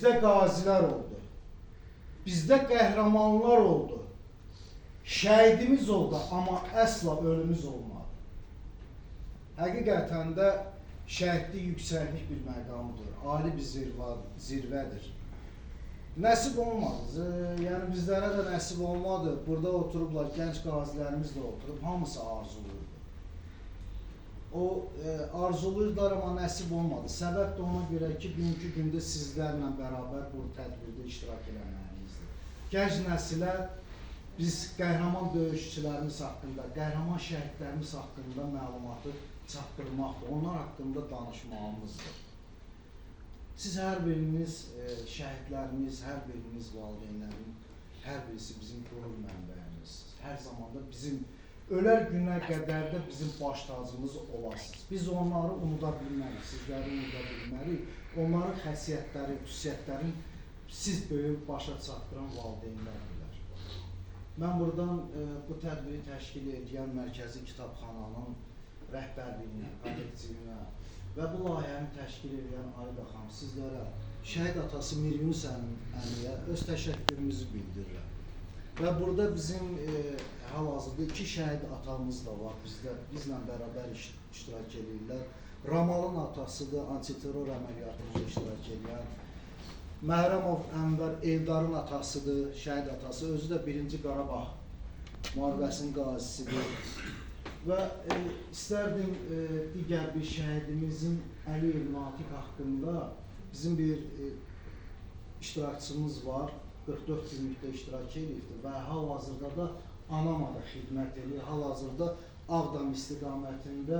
Bizdə qazilər oldu. Bizdə qəhrəmanlar oldu. Şəhidimiz oldu, amma əsla ölümümüz olmadı. Həqiqətən də şəhidlik yüksəklik bir məqamıdır, ali bir zirvədir. Nəsib olmadı, yəni bizlərə də nəsib olmadı. Burada oturublar, gənc qazilərimiz də oturub, hamısı arzuluydu. O arzuluydular, amma nəsib olmadı. Səbəb də ona görə ki, bugünkü gündə sizlərlə bərabər bu tədbirdə iştirak eləməliyizdir. Gənc nəsilə biz qəhrəman döyüşçülərimiz haqqında, qəhrəman şəhidlərimiz haqqında məlumatı çatdırmaqdır, onlar haqqında danışmağımızdır. Siz hər biriniz şəhidlərimiz, hər biriniz valideynlərin, hər birisi bizim qürur mənbəyimizdir. Hər zamanda bizim ölər günə qədər də bizim baş tacımız olasınız. Biz onları unuda bilmərik, sizləri unuda bilmərik. Onların xəsiyyətləri, xüsusiyyətlərini siz böyük başa çatdıran valideynlərdilər. Mən buradan bu tədbiri təşkil edən Mərkəzi Kitabxananın rəhbərliyinə, kollektivinə və bu layihəni təşkil edən Ayda xanım, sizlərə, şəhid atası Mir Yunus əmiyə öz təşəkkürümüzü bildirirəm. Və burada bizim hal-hazırda 2 şəhid atamız da var, bizlə bərabər iştirak edirlər. Ramalın atasıdır, antiterror əməliyyatımızda iştirak edən. Məhrəmov Ənvər Eldarın atasıdır, şəhid atası, özü də 1-ci Qarabağ müharibəsinin qazisidir. Və istərdim digər bir şəhidimizin Əliyev Natiq haqqında bizim bir iştirakçımız var. 44 günlükdə iştirak edirdi və hal-hazırda da Anamada xidmət edir. Hal-hazırda Ağdam istiqamətində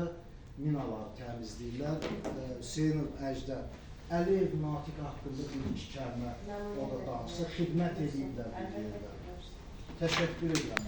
minaları təmizləyirlər. Hüseynov Əjdər, Əliyev Natiq haqqında bir-iki kəlmə o da danışsa, xidmət ediblər bir yerdə. Təşəkkür edirəm.